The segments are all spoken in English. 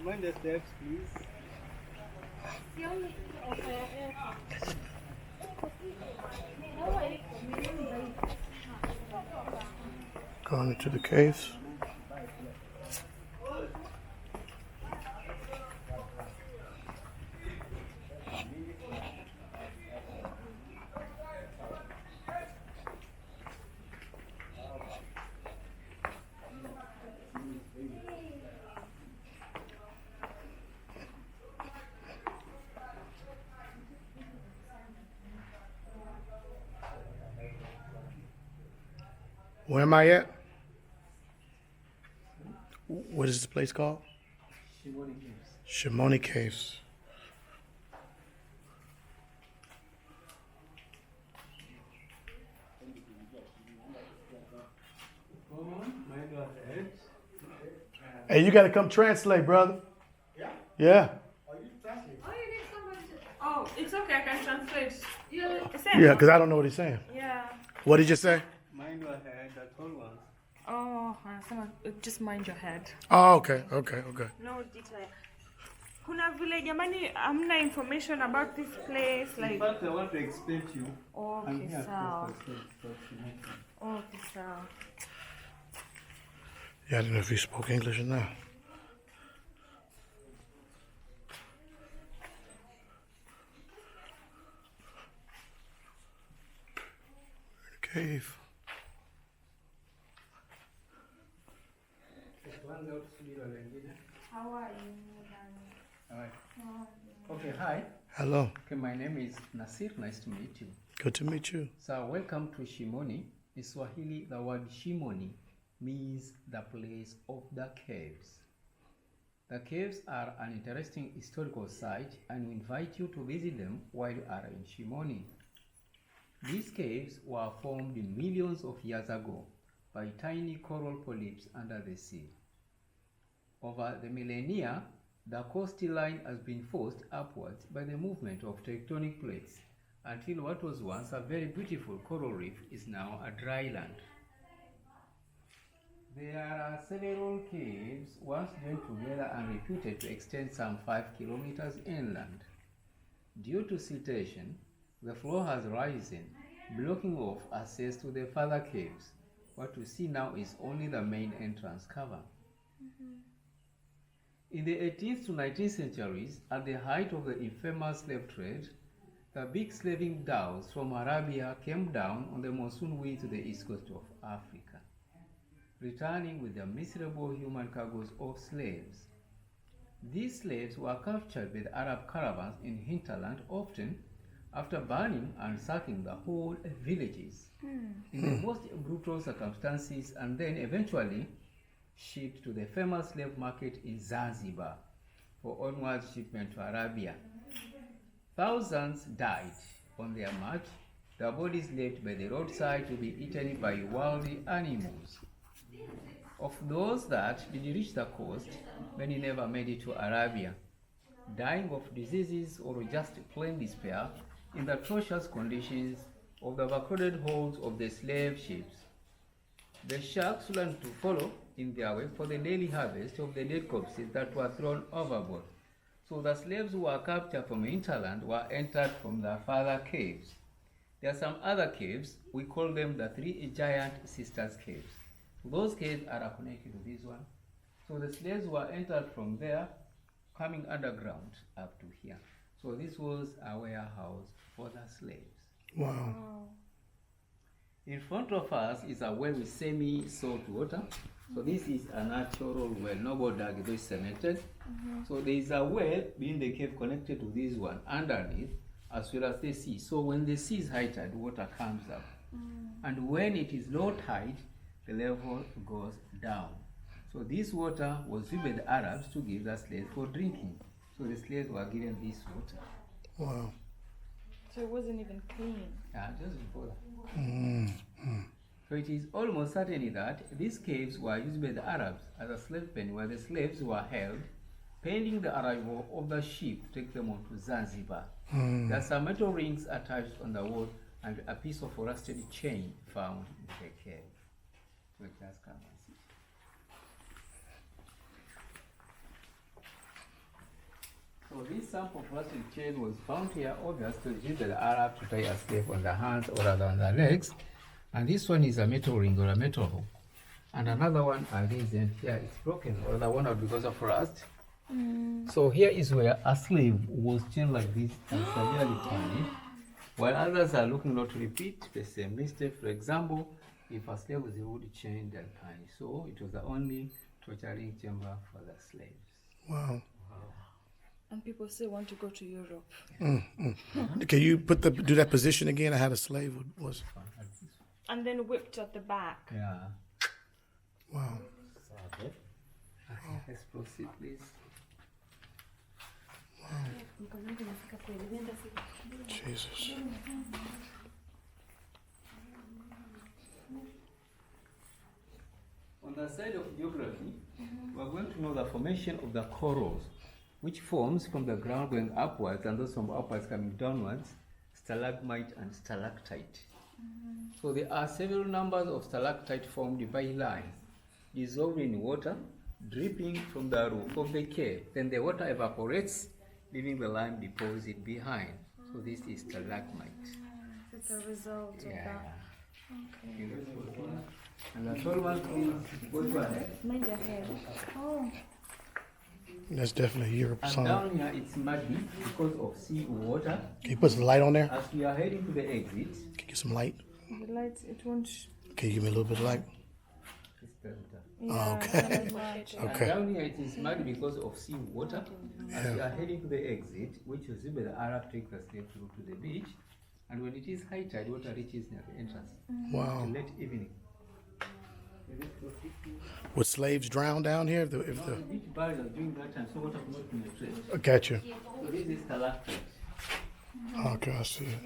Mind the steps, please. Going into the caves. Where am I at? What is this place called? Shimoni Caves. Shimoni Caves. Come on, mind your head. Hey, you gotta come translate, brother. Yeah? Yeah. Are you translating? Oh, you need somebody to. Oh, it's okay. I can translate. Yeah, because I don't know what he's saying. Yeah. What did you say? Mind your head, the tall ones. Oh, just mind your head. Oh, okay. No detail. Kuna vile jamani hamna information about this place In like. fact, I want to explain to you. I'm Okay, here sawa. to explain. Okay, sawa. Yeah, I didn't know if he spoke English or not. Cave. How are you? Alright. Okay, hi. Hello. Okay, my name is Nasir. Nice to meet you. Good to meet you. So, welcome to Shimoni. In Swahili, the word Shimoni means the place of the caves. The caves are an interesting historical site and we invite you to visit them while you are in Shimoni. These caves were formed millions of years ago by tiny coral polyps under the sea. Over the millennia, the coastline has been forced upwards by the movement of tectonic plates until what was once a very beautiful coral reef is now a dry land. There are several caves once joined together and reputed to extend some 5 kilometers inland. Due to siltation, the floor has risen, blocking off access to the further caves. What we see now is only the main entrance cover. In the 18th to 19th centuries, at the height of the infamous slave trade, the big slaving dhows from Arabia came down on the monsoon wind to the east coast of Africa, returning with their miserable human cargoes of slaves. These slaves were captured by the Arab caravans in hinterland, often after burning and sacking the whole villages in the most brutal circumstances, and then eventually shipped to the famous slave market in Zanzibar for onward shipment to Arabia. Thousands died on their march, their bodies left by the roadside to be eaten by wild animals. Of those that did reach the coast, many never made it to Arabia, dying of diseases or just plain despair in the atrocious conditions of the overcrowded holds of the slave ships. The sharks learned to follow in their way for the daily harvest of the dead corpses that were thrown overboard. So the slaves who were captured from hinterland were entered from the further caves. There are some other caves, we call them the three giant sisters caves. Those caves are connected to this one. So the slaves were entered from there, coming underground up to here. So this was a warehouse for the slaves. Wow. In front of us is a well with semi-salt water. So this is a natural well, no more dug, it is cemented. So there is a well being the cave connected to this one underneath, as well as the sea. So when the sea is high tide, water comes up. And when it is low tide, the level goes down. So this water was used by the Arabs to give the slaves for drinking. So the slaves were given this water. Wow. So it wasn't even clean. Just before that. So it is almost certainly that these caves were used by the Arabs as a slave pen where the slaves were held pending the arrival of the ship to take them on to Zanzibar. There are some metal rings attached on the wall and a piece of rusted chain found in the cave. So just come and see. sample plastic chain was found here, obviously to use the Arab to tie a slave on the hands or rather on the legs. And this one is a metal ring or a metal hook. And another one, and here it's broken, or the one out because of rust. So here is where a slave was chained like this and severely punished, while others are looking not to repeat the same mistake. For example, if a slave was would chained and punished. So it was the only torturing chamber for the slaves. Wow. And people still want to go to Europe. Can you do that position again? How the slave was? And then whipped at the back. Yeah. Wow. Let's proceed, please. Jesus. On the side of geography, we're going to know the formation of the corals, which forms from the ground going upwards and those from upwards coming downwards, stalagmite and stalactite. So there are several numbers of stalactite formed by lines, dissolved in water, dripping from the roof of the cave. Then the water evaporates, leaving the lime deposit behind. So this is stalagmite. It's a result of that. Okay. And the tall one, please, go to ahead. Mind your head. Oh. That's definitely Europe And song. down here it's muddy because of sea water. Can you put some light on there? As we are heading to the exit, Can you get some light? The lights, it won't. Can you give me a little bit of light? it's better. Yeah, okay. And Okay. down here it is muddy because of sea water. As we are heading to the exit, which is where the Arab take the slave through to the beach. And when it is high tide, water reaches near the entrance. Wow. Late evening. Would slaves drown down here? The beach barriers during that time, so water could not penetrate. I got you. So this is stalactite. Okay, I see it.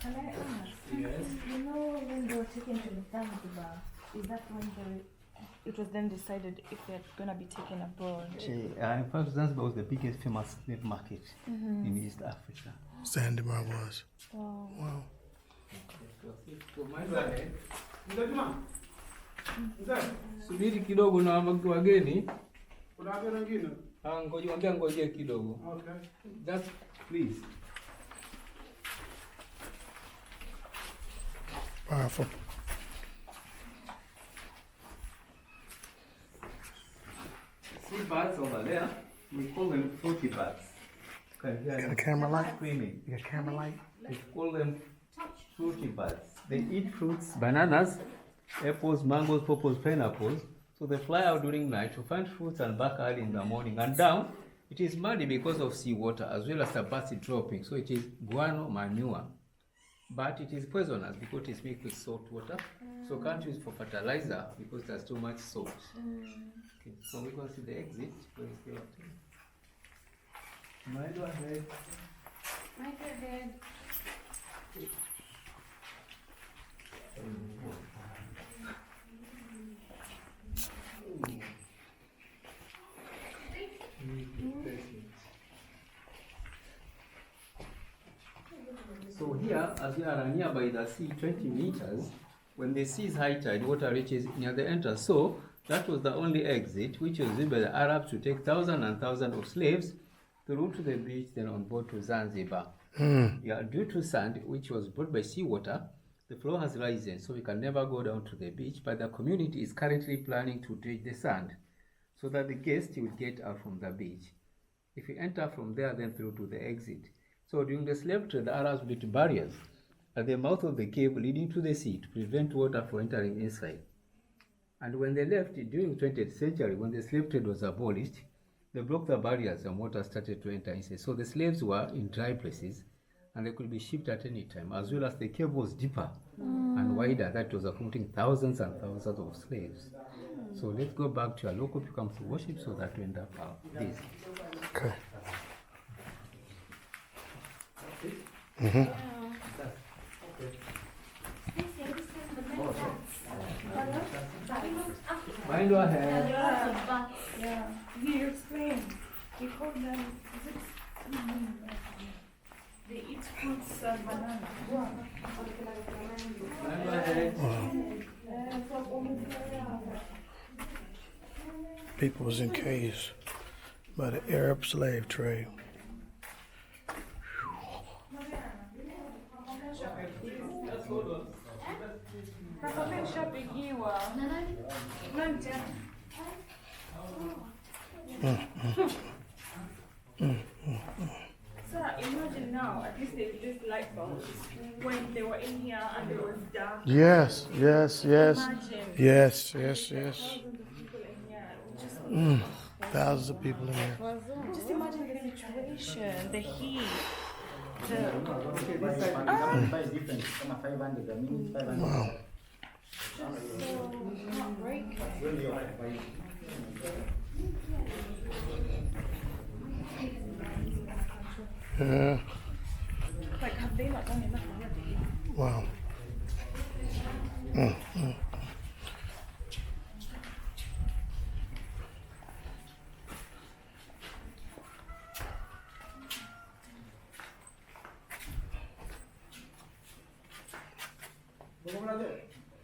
Can I ask? Yes. You know when they were taken to the Zanzibar, is that when It was then decided if they're gonna be taken abroad. In fact, Zanzibar was the biggest famous slave market in East Africa. Zanzibar was. Wow. Wow. So mind go ahead. Subiri kidogo na wageni. Ngoja kidogo. Okay. Just please. Powerful. See birds over there? We call them fruity birds. Can you You got hear a camera light? screaming? You got a camera light? We call them fruity birds. They eat fruits, bananas, apples, mangoes, pawpaws, pineapples. So they fly out during night to find fruits and back early in the morning. And down, it is muddy because of seawater as well as the birds dropping. So it is guano manure. But it is poisonous because it is mixed with salt water. So can't use for fertilizer because there's too much salt. Okay, so we can see the exit. Where is the hotel? Mind go ahead. Mind your head. So here, as we are nearby the sea, 20 meters, when the sea is high tide, water reaches near the entrance. So that was the only exit, which was used by the Arabs to take thousands and thousands of slaves through to the beach, then on board to Zanzibar. Yeah, due to sand, which was brought by seawater, the floor has risen, so we can never go down to the beach. But the community is currently planning to dredge the sand so that the guests will get out from the beach. If you enter from there, then through to the exit. So during the slave trade, the Arabs built barriers at the mouth of the cave leading to the sea to prevent water from entering inside. And when they left during the 20th century, when the slave trade was abolished, they broke the barriers and water started to enter inside. So the slaves were in dry places and they could be shipped at any time, as well as the cave was deeper and wider. That was accommodating thousands and thousands of slaves. So let's go back to our local people to worship so that we end up this. Okay. Mind your head. Yeah. He explained. He called them. They eat fruits and bananas. Mind your head. People was in caves. by the Arab slave trade. Nakwambia nishapigiwa. Nani tena? So imagine now, at least they used light bulbs when they were in here and it was dark. Yes, yes, yes, Imagine. yes, yes, yes. Thousands of people in here. Thousands of people in here. Just imagine the situation, the heat, the Wow. so heartbreaking. Yeah. Like, have they not done enough already? Wow.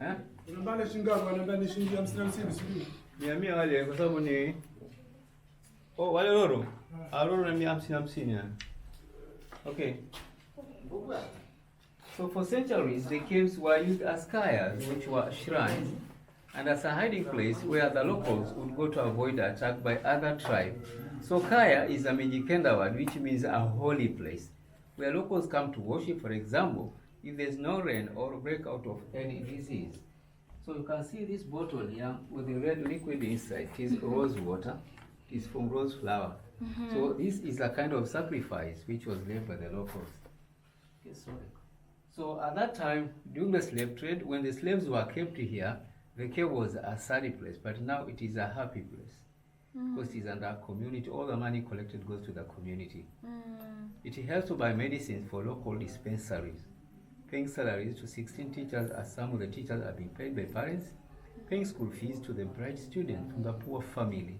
Eh? Unabana shingapi? Unabana shilingi 50 sijui. 100 wale kwa sababu ni wale loro. Loro na 150 yani. Okay. So for centuries, the caves were used as kayas, which were shrines, and as a hiding place where the locals would go to avoid attack by other tribes. So kaya is a Mijikenda word, which means a holy place, where locals come to worship, for example, if there's no rain or breakout of any disease. So you can see this bottle here with the red liquid inside. It is rose water. It is from rose flower. So this is a kind of sacrifice which was left by the locals. Okay, sorry. So at that time, during the slave trade, when the slaves were kept here, the cave was a sad place, but now it is a happy place. Because it is under a community, all the money collected goes to the community. It helps to buy medicines for local dispensaries, paying salaries to 16 teachers as some of the teachers are being paid by parents, paying school fees to the bright students from the poor family,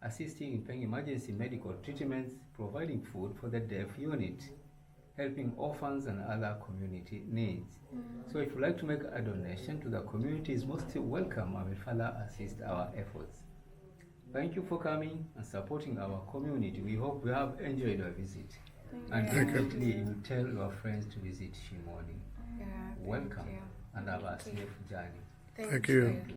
assisting in paying emergency medical treatments, providing food for the deaf unit, helping orphans and other community needs. So if you'd like to make a donation to the community, is most welcome and will further assist our efforts. Thank you for coming and supporting our community. We hope you have enjoyed our visit. And definitely you will tell your friends to visit Shimoni. Yeah, Welcome and have a safe journey. Thank you.